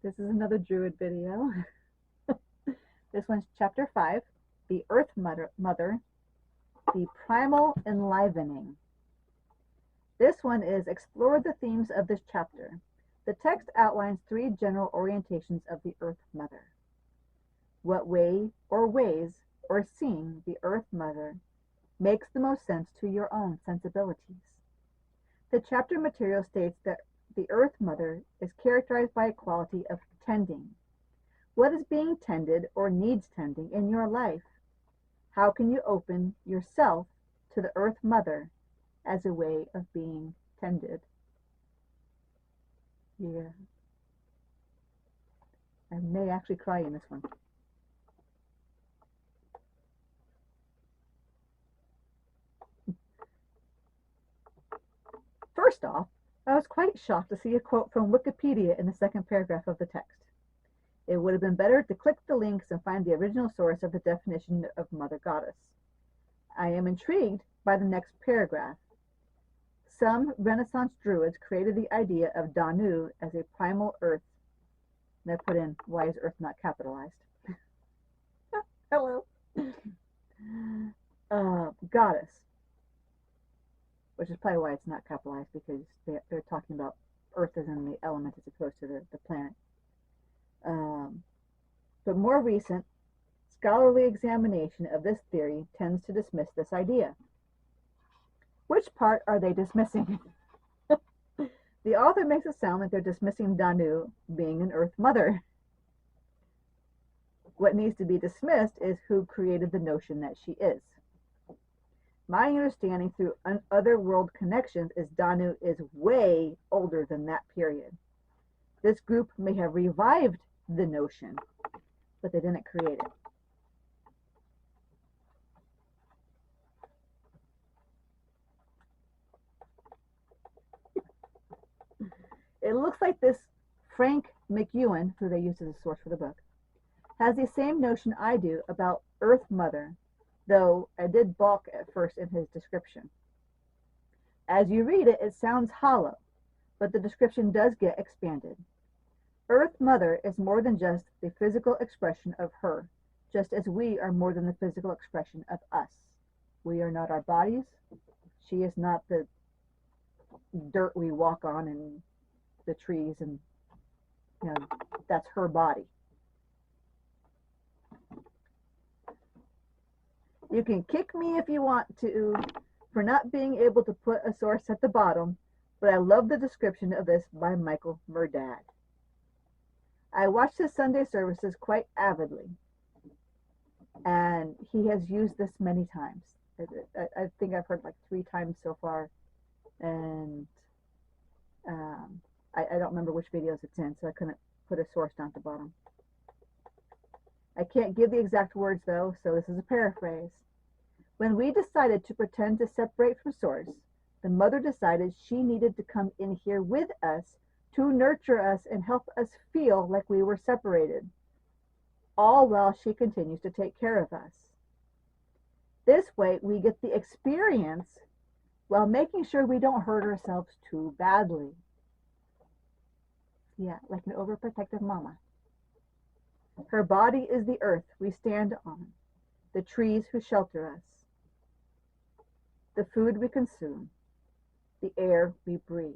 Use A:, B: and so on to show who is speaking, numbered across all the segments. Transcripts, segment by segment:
A: This is another Druid video. This one's Chapter 5, The Earth Mother, The Primal Enlivening. This one is Explore the themes of this chapter. The text outlines 3 general orientations of the Earth Mother. What way or ways or seeing the Earth Mother makes the most sense to your own sensibilities. The chapter material states that the Earth Mother is characterized by a quality of tending. What is being tended or needs tending in your life? How can you open yourself to the Earth Mother as a way of being tended? Yeah. I may actually cry in this one. First off, I was quite shocked to see a quote from Wikipedia in the second paragraph of the text. It would have been better to click the links and find the original source of the definition of Mother Goddess. I am intrigued by the next paragraph. Some Renaissance Druids created the idea of Danu as a primal earth. And I put in, why is earth not capitalized? Hello. Goddess. Which is probably why it's not capitalized, because they're talking about earth as in the element as opposed to the planet. But more recent scholarly examination of this theory tends to dismiss this idea. Which part are they dismissing? The author makes it sound like they're dismissing Danu being an Earth Mother. What needs to be dismissed is who created the notion that she is. My understanding through other world connections is Danu is way older than that period. This group may have revived the notion, but they didn't create it. It looks like this Frank McEwen, who they used as a source for the book, has the same notion I do about Earth Mother, though I did balk at first in his description. As you read it, it sounds hollow, but the description does get expanded. Earth Mother is more than just the physical expression of her, just as we are more than the physical expression of us. We are not our bodies. She is not the dirt we walk on and the trees, and that's her body. You can kick me if you want to for not being able to put a source at the bottom, but I love the description of this by Michael Murdad. I watched his Sunday services quite avidly, and he has used this many times. I think I've heard like 3 times so far, and I don't remember which videos it's in, so I couldn't put a source down at the bottom. I can't give the exact words though, so this is a paraphrase. When we decided to pretend to separate from Source, the Mother decided she needed to come in here with us to nurture us and help us feel like we were separated, all while she continues to take care of us. This way we get the experience while making sure we don't hurt ourselves too badly. Yeah, like an overprotective mama. Her body is the earth we stand on, the trees who shelter us, the food we consume, the air we breathe.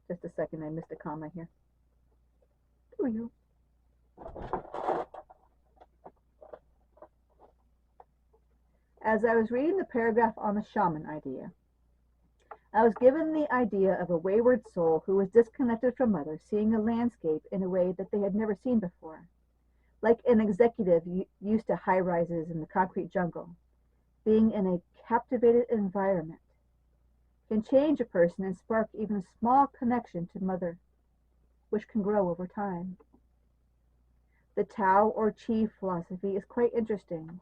A: Just a second, I missed a comma here. Do you? As I was reading the paragraph on the shaman idea, I was given the idea of a wayward soul who was disconnected from Mother, seeing a landscape in a way that they had never seen before. Like an executive used to high rises in the concrete jungle, being in a captivated environment can change a person and spark even a small connection to Mother, which can grow over time. The Tao or Chi philosophy is quite interesting,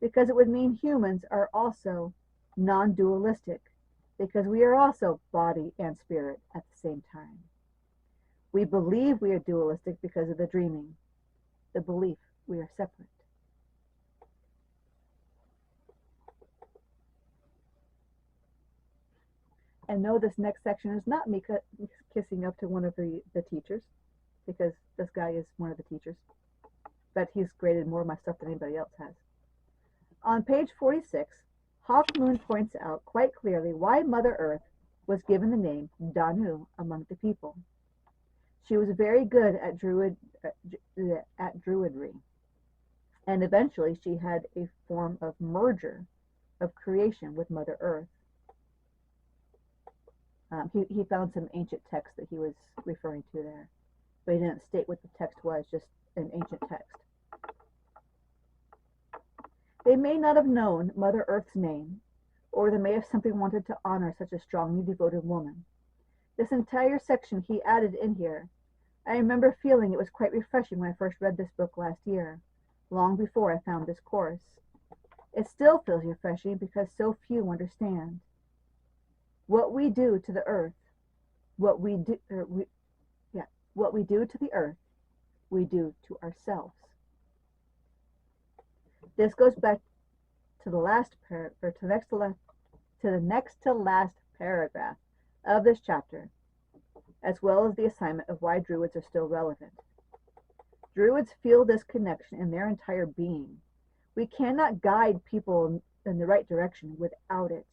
A: because it would mean humans are also non-dualistic, because we are also body and spirit at the same time. We believe we are dualistic because of the dreaming, the belief we are separate. And no, this next section is not me kissing up to one of the teachers, because this guy is one of the teachers. But he's graded more of my stuff than anybody else has. On page 46, Hawk Moon points out quite clearly why Mother Earth was given the name Danu among the people. She was very good at druidry, and eventually she had a form of merger of creation with Mother Earth. He found some ancient text that he was referring to there, but he didn't state what the text was, just an ancient text. They may not have known Mother Earth's name, or they may have simply wanted to honor such a strongly devoted woman. This entire section he added in here. I remember feeling it was quite refreshing when I first read this book last year, long before I found this course. It still feels refreshing because so few understand. What we do to the earth, what we do to the earth, we do to ourselves. This goes back to the next to last paragraph of this chapter, as well as the assignment of why Druids are still relevant. Druids feel this connection in their entire being. We cannot guide people in the right direction without it.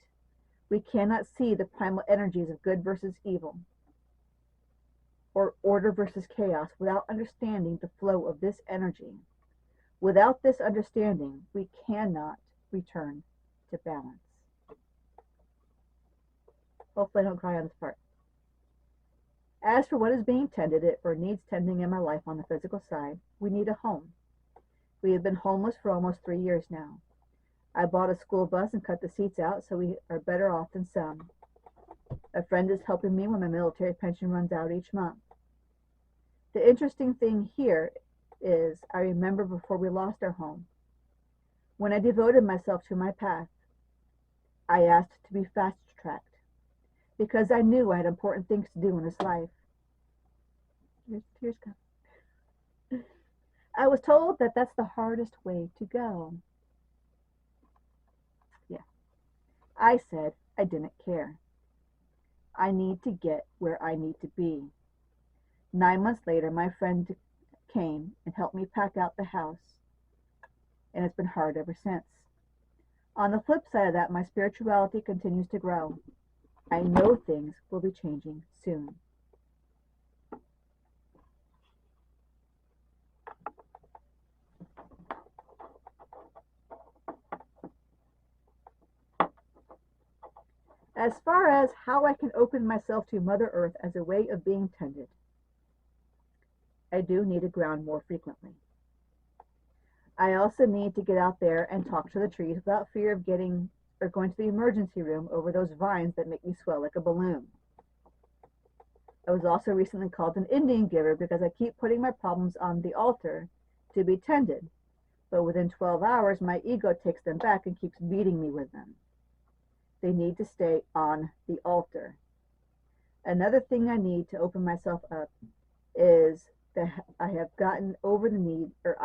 A: We cannot see the primal energies of good versus evil, or order versus chaos, without understanding the flow of this energy. Without this understanding, we cannot return to balance. Hopefully I don't cry on this part. As for what is being tended or needs tending in my life on the physical side, we need a home. We have been homeless for almost 3 years now. I bought a school bus and cut the seats out, so we are better off than some. A friend is helping me when my military pension runs out each month. The interesting thing here is I remember before we lost our home, when I devoted myself to my path, I asked to be fast-tracked because I knew I had important things to do in this life. Tears come. I was told that that's the hardest way to go. Yeah. I said I didn't care. I need to get where I need to be. 9 months later, my friend came and helped me pack out the house, and it's been hard ever since. On the flip side of that, my spirituality continues to grow. I know things will be changing soon. As far as how I can open myself to Mother Earth as a way of being tended, I do need to ground more frequently. I also need to get out there and talk to the trees without fear of going to the emergency room over those vines that make me swell like a balloon. I was also recently called an Indian giver because I keep putting my problems on the altar to be tended, but within 12 hours my ego takes them back and keeps beating me with them. They need to stay on the altar. Another thing I need to open myself up is that I had gotten over the need to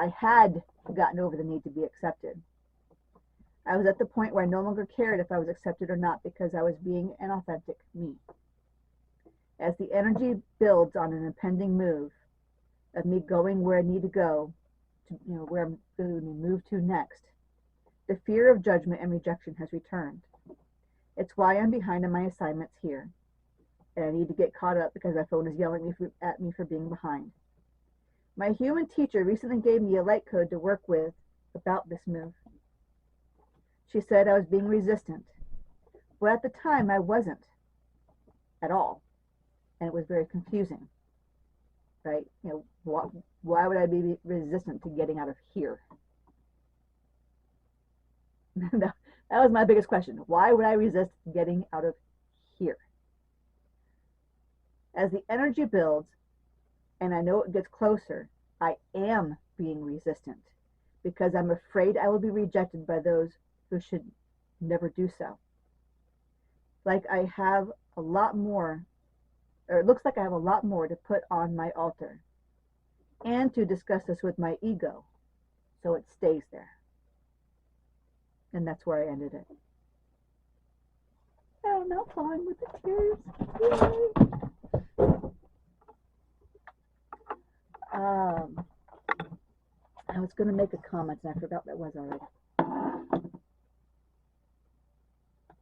A: be accepted. I was at the point where I no longer cared if I was accepted or not because I was being an authentic me. As the energy builds on an impending move of me going where I need to go, where I'm going to move to next, the fear of judgment and rejection has returned. It's why I'm behind on my assignments here, and I need to get caught up because my phone is yelling at me for being behind. My human teacher recently gave me a light code to work with about this move. She said I was being resistant, but at the time I wasn't at all, and it was very confusing, right? Why would I be resistant to getting out of here? That was my biggest question. Why would I resist getting out of here? As the energy builds, and I know it gets closer, I am being resistant because I'm afraid I will be rejected by those who should never do so. Like I have a lot more, or it looks like I have a lot more to put on my altar and to discuss this with my ego so it stays there. And that's where I ended it. now flowing with the tears. Yay! I was going to make a comment and I forgot what it was already.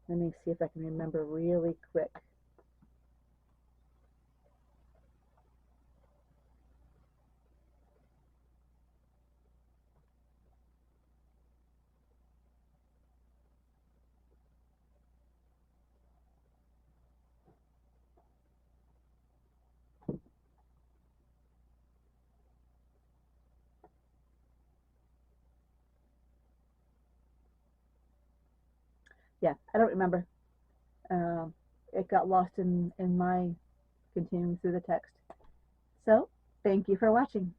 A: Let me see if I can remember really quick. Yeah, I don't remember. It got lost in my continuing through the text. So, thank you for watching.